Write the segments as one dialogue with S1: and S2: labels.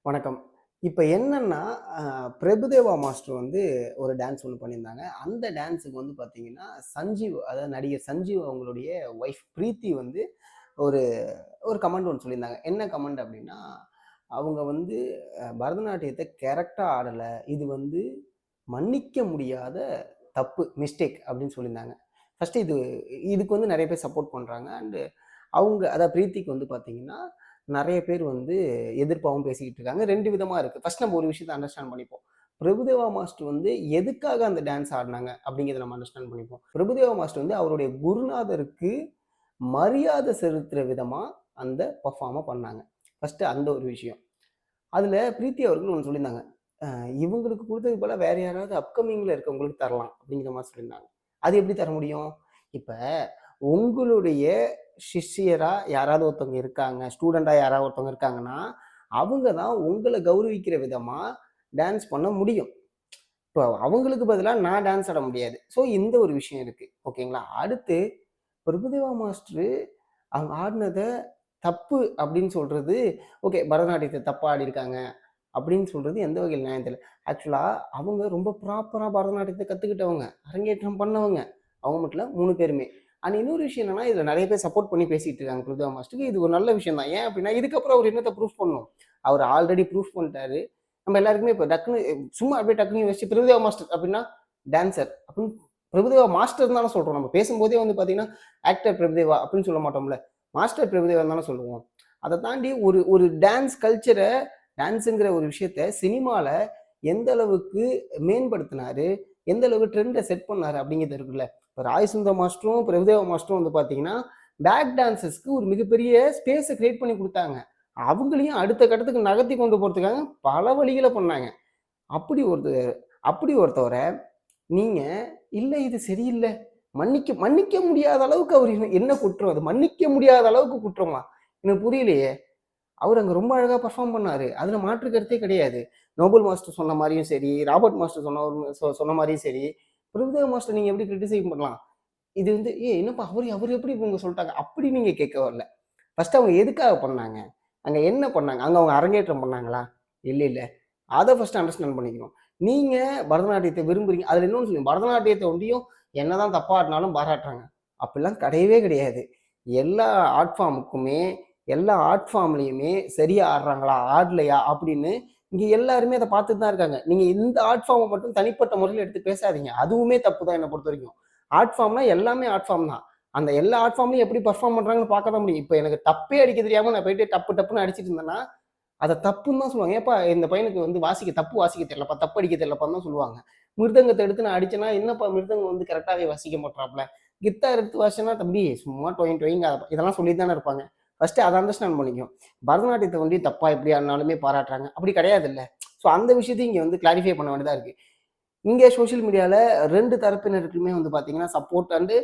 S1: வணக்கம். இப்ப என்னன்னா, அ பிரபுதேவா மாஸ்டர் வந்து ஒரு டான்ஸ் ஒண்ணு பண்ணியிருந்தாங்க. அந்த டான்ஸுக்கு வந்து பார்த்தீங்கன்னா, சஞ்சீவ் அதாவது நடிகர் சஞ்சீவ் அவங்களுடைய ஒய்ஃப் பிரீத்தி வந்து ஒரு ஒரு கமெண்ட் ஒண்ணு சொல்லியிருந்தாங்க. என்ன கமெண்ட் அப்டின்னா, அவங்க வந்து பரதநாட்டியத்த கரெக்ட்டா ஆடல. இது வந்து மன்னிக்க முடியாத தப்பு, மிஸ்டேக் அப்டின்னு சொல்லியிருந்தாங்க. ஃபர்ஸ்ட்டு இதுக்கு வந்து நெறைய பேர் சப்போர்ட் பண்றாங்க. அவங்க அதாவது பிரீத்திக்கு வந்து பார்த்தீங்கன்னா, நெறைய பேர் வந்து எதிர்ப்பாவும் பேசிக்கிட்டு இருக்காங்க. 2 விதமா இருக்கு. ஃபர்ஸ்ட் நம்ம ஒரு விஷயத்த அண்டர்ஸ்டாண்ட் பண்ணிப்போம். பிரபுதேவா மாஸ்டர் வந்து எதுக்காக அந்த டான்ஸ் ஆடுனாங்க அப்படிங்கிறத நம்ம அண்டர்ஸ்டாண்ட் பண்ணிப்போம். பிரபுதேவா மாஸ்டர் வந்து அவருடைய குருநாதருக்கு மரியாதை செலுத்துற விதமா அந்த பெர்ஃபார்ம பண்ணாங்க. ஃபர்ஸ்ட் அந்த ஒரு விஷயம். அதுல பிரீத்தி அவர்கள் ஒண்ணு சொல்லியிருந்தாங்க. அ இவங்களுக்கு குடுத்ததுக்கு பதிலா வேற யாராவது அப்கமிங்ல இருக்கவங்களுக்கு தரலாம் அப்படிங்கிற மாரி சொல்லியிருந்தாங்க. அது எப்படி தர முடியும்? இப்ப உங்களுடைய சிஷ்யரா யாராவது ஒருத்தவங்க இருக்காங்க, ஸ்டூடெண்ட்டா யாராவது ஒருத்தவங்க இருக்காங்கன்னா, அவங்க தான் உங்கள கௌரவிக்கிற விதமா டான்ஸ் பண்ண முடியும். இப்போ அவங்களுக்கு பதிலா நான் டான்ஸ் ஆட முடியாது. ஸோ இந்த ஒரு விஷயம் இருக்கு. ஓகேங்களா? அடுத்து பிரபுதேவா மாஸ்டரு அவங்க ஆடுனத தப்பு அப்படின்னு சொல்றது, ஓகே பரதநாட்டியத்த தப்பா ஆடியிருக்காங்க அப்படின்னு சொல்றது எந்த வகையில நியாயம் தெரியல. ஆக்சுவலா அவங்க ரொம்ப ப்ராப்பரா பரதநாட்டியத்த கத்துக்கிட்டவங்க. அரங்கேற்றம் பண்ணவங்க. அவங்க மட்டும் இல்ல 3 பேருமே. இன்னொரு விஷயம் என்னன்னா, இதுல நெறைய பேர் சப்போர்ட் பண்ணி பேசிட்டு இருக்காங்க பிரபுதேவா மாஸ்டருக்கு. இது ஒரு நல்ல விஷயம் தான். ஏன் அப்படின்னா, இதுக்கப்புறம் அவர் என்னத்த ப்ரூஃப் பண்ணணும்? அவர் ஆல்ரெடி ப்ரூஃப் பண்ணிட்டாரு. நம்ம எல்லாருக்குமே இப்ப டக்குனு சும்மா அப்படியே டக்குனு யோசிச்சு பிரபுதேவா மாஸ்டர் அப்படின்னா டான்சர் அப்படின்னு பிரபுதேவா மாஸ்டர்ன்னு தானே சொல்றோம். நம்ம பேசும்போதே வந்து பார்த்தீங்கன்னா, ஆக்டர் பிரபுதேவா அப்படின்னு சொல்ல மாட்டோம்ல. மாஸ்டர் பிரபுதேவான்னு தானே சொல்லுவோம். அத தாண்டி ஒரு ஒரு டான்ஸ் கல்ச்சர டான்ஸ்ங்கிற ஒரு விஷயத்த சினிமால எந்த அளவுக்கு மேம்படுத்தினாரு, எந்த அளவுக்கு ட்ரெண்ட செட் பண்ணாரு அப்படிங்கிறது இருக்குல்ல. இப்ப ராய் சுந்தர் மாஸ்டரும், பிரபுதேவா மாஸ்டரும் வந்து பார்த்தீங்கன்னா, பேக் டான்ஸர்ஸ்க்கு ஒரு மிகப்பெரிய ஸ்பேஸ கிரியேட் பண்ணி குடுத்தாங்க. அவங்களையும் அடுத்த கட்டத்துக்கு நகர்த்தி கொண்டு போறதுக்காக பல வழிகள பண்ணாங்க. அப்படி ஒரு அப்படி ஒருத்தவர நீங்க, இல்ல இது சரியில்ல. மன்னிக்க மன்னிக்க முடியாத அளவுக்கு அவரு என்ன குற்றம் அது? மன்னிக்க முடியாத அளவுக்கு குற்றமா? எனக்கு புரியலையே! அவரு அங்க ரொம்ப அழகா பெர்ஃபார்ம் பண்ணாரு. அதுல மாற்று கருத்தே கிடையாது. நோபல் மாஸ்டர் சொன்ன மாரியும் சரி, ராபர்ட் மாஸ்டர் சொன்ன மாரியும் சரி, பிரபுதேவா மாஸ்டர் நீங்க எப்படி கிரிட்டிசைஸ் பண்ணலாம்? இது வந்து என்னப்பா அவரு அவரு எப்படி இவங்க சொல்ட்டாங்க? அப்படி நீங்க கேட்க வரல. ஃபர்ஸ்ட் அவங்க எதுக்காக பண்ணாங்க? அங்க என்ன பண்ணாங்க? அங்க அவங்க அரங்கேற்றம் பண்ணாங்களா? இல்ல. அத ஃபர்ஸ்ட் அண்டர்ஸ்டாண்ட் பண்ணிக்கணும். நீங்க பரதநாட்டியத்த விரும்புறீங்க. அதுல இன்னொன்னு சொல்லுங்க. பரதநாட்டியத்த ஒண்டியும் என்னதான் தப்பா ஆடுனாலும் பாராட்டுறாங்க. அப்படிலாம் கிடையவே கிடையாது. எல்லா ஆர்ட் ஃபார்முக்குமே, எல்லா ஆர்ட் ஃபார்ம்லயுமே சரியா ஆடுறாங்களா? ஆடலையா? அப்படின்னு இங்க எல்லாருமே அத பார்த்துட்டு தான் இருக்காங்க. நீங்க இந்த ஆர்ட் ஃபார்ம மட்டும் தனிப்பட்ட முறையில எடுத்து பேசாதீங்க. அதுவுமே தப்பு தான் என்ன பொறுத்தவரைக்கும். ஆர்ட் ஃபார்ம்னா எல்லாமே ஆர்ட் ஃபார்ம் தான். அந்த எல்லா ஆர்ட் ஃபார்ம்லயும் எப்படி பெர்ஃபார்ம் பண்றாங்கன்னு பார்க்க தான் முடியும். இப்ப எனக்கு டப்பே அடிக்க தெரியாம நான் போயிட்டு டப்பு டப்புன்னு அடிச்சிட்டு இருந்தேன்னா, அத தப்புன்னு தான் சொல்லுவாங்க. "ஏப்பா இந்த பையனுக்கு வந்து தப்பு வாசிக்க தெரியலப்பா, தப்பு அடிக்க தெரியலப்பான்னு" தான் சொல்லுவாங்க. மிருதங்கத்த எடுத்து நான் அடிச்சேன்னா, "என்னப்பா மிருதங்கம் வந்து கரெக்ட்டாவே வாசிக்க மாட்றாப்ல." கித்தார் எடுத்து வாசிச்சேன்னா, "தம்பி சும்மா டொயின் டொயிங்க" இதெல்லாம் சொல்லிட்டு தானே இருப்பாங்க. ஃபர்ஸ்ட்டு அத அண்டர்ஸ்டாண்ட் பண்ணிக்கணும். பரதநாட்டியத்த வந்து தப்பா எப்படி ஆடுனாலுமே பாராட்டுறாங்க. அப்படி கிடையாதுல்ல. ஸோ அந்த விஷயத்தையும் இங்க வந்து கிளாரிஃபை பண்ண வேண்டியதா இருக்கு. இங்க சோசியல் மீடியால 2 தரப்பினருக்குமே வந்து பார்த்தீங்கன்னா, சப்போர்ட் அண்ட்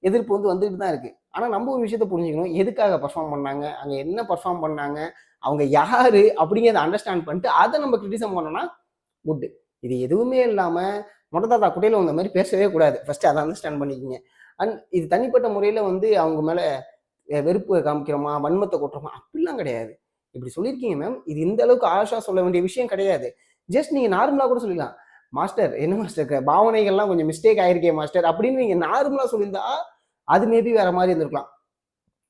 S1: எதிர்ப்பு வந்து வந்துட்டு தான் இருக்கு. ஆனா நம்ம ஒரு விஷயத்த புரிஞ்சுக்கணும். எதுக்காக பெர்ஃபார்ம் பண்ணாங்க? அங்க என்ன பெர்ஃபார்ம் பண்ணாங்க? அவங்க யாரு? அப்படிங்கிறத அண்டர்ஸ்டாண்ட் பண்ணிட்டு, அத நம்ம கிரிட்டிசைஸ் பண்ணோம்னா குட். இது எதுவுமே இல்லாம, மொட்ட தாத்தா குட்டையில வந்த மாரி பேசவே கூடாது. ஃபர்ஸ்ட்டு அத அண்டர்ஸ்டாண்ட் பண்ணிக்கங்க. இது தனிப்பட்ட முறையில வந்து அவங்க மேல வெறுப்பு காமிக்கிறோமா, வன்மத்த கொட்டுறோமா, அப்படிலாம் கிடையாது. இப்படி சொல்லியிருக்கீங்க மேம். இது இந்த அளவுக்கு ஹார்ஷா சொல்ல வேண்டிய விஷயம் கிடையாது. ஜஸ்ட் நீங்க நார்மலா கூட சொல்லிடலாம். மாஸ்டர் என்ன மாஸ்டர் பாவனைகள்லாம் கொஞ்சம் மிஸ்டேக் ஆயிருக்கே மாஸ்டர் அப்படின்னு நீங்க நார்மலா சொல்லியிருந்தா, அது மேபி வேற மாரி இருந்திருக்கலாம்.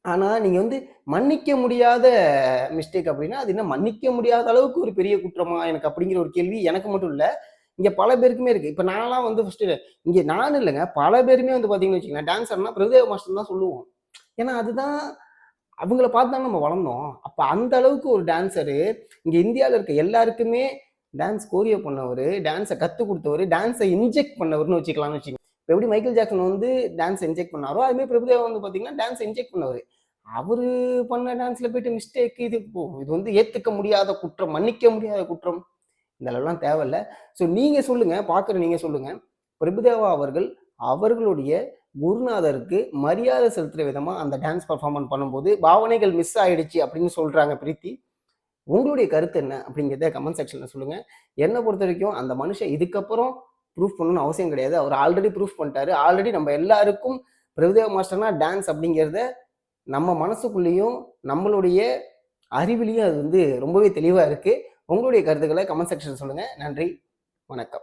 S1: ஆனா, நீங்க வந்து மன்னிக்க முடியாத மிஸ்டேக் அப்டின்னா, அது என்ன மன்னிக்க முடியாத அளவுக்கு ஒரு பெரிய குற்றமா எனக்கு அப்படிங்கிற ஒரு கேள்வி எனக்கு மட்டும் இல்ல. இங்க பல பேருக்குமே இருக்கு. இப்ப நான்லாம் வந்து ஃபர்ஸ்ட்டு இங்க நான் இல்லங்க. பல பேருமே வந்து பார்த்தீங்கன்னு வச்சுக்கங்களேன், டான்ஸர்னா பிரபுதேவா மாஸ்டர்ன்னு தான் சொல்லுவோம். ஏன்னா, அதுதான் அவங்கள பார்த்து தான நம்ம வளர்ந்தோம். அப்ப அந்த அளவுக்கு ஒரு டான்ஸரு இங்க இந்தியால இருக்க எல்லாருக்குமே டான்ஸ் கோரியோ பண்ணவரு, டான்ஸ கத்துக் குடுத்தவரு, டான்ஸ இன்ஜெக்ட் பண்ணவர்ன்னு வச்சுக்கலாம்னு வச்சுக்கங்க. இப்ப எப்படி மைக்கேல் ஜாக்சன் வந்து டான்ஸ் இன்ஜெக்ட் பண்ணாரோ, அது மாரி பிரபுதேவா வந்து பார்த்தீங்கன்னா, டான்ஸ இன்ஜெக்ட் பண்ணவரு. அவரு பண்ண டான்ஸ்ல போயிட்டு மிஸ்டேக் இது வந்து ஏத்துக்க முடியாத குற்றம், மன்னிக்க முடியாத குற்றம். இந்த அளவுலாம் தேவையில்ல. ஸோ நீங்க சொல்லுங்க, பார்க்குற நீங்க சொல்லுங்க. பிரபுதேவா அவர்கள் அவர்களுடைய குருநாதருக்கு மரியாதை செலுத்துற விதமா அந்த டான்ஸ் பெர்ஃபார்மன்ஸ் பண்ணும்போது, பாவனைகள் மிஸ் ஆயிடுச்சு அப்படின்னு சொல்றாங்க பிரீத்தி. உங்களுடைய கருத்து என்ன? அப்படிங்கிறத கமெண்ட் செக்ஷன்ல சொல்லுங்க. என்ன பொறுத்தவரைக்கும் அந்த மனுஷன் இதுக்கப்புறம் ப்ரூஃப் பண்ணணும்னு அவசியம் கிடையாது. அவர் ஆல்ரெடி ப்ரூஃப் பண்ணிட்டாரு. ஆல்ரெடி நம்ம எல்லாருக்கும் பிரபுதேவா மாஸ்டர்னா டான்ஸ் அப்படிங்கிறத நம்ம மனசுக்குள்ளேயும், நம்மளுடைய அறிவிலயும் அது வந்து ரொம்பவே தெளிவா இருக்கு. உங்களுடைய கருத்துக்கள கமெண்ட் செக்ஷன்ல சொல்லுங்க. நன்றி. வணக்கம்.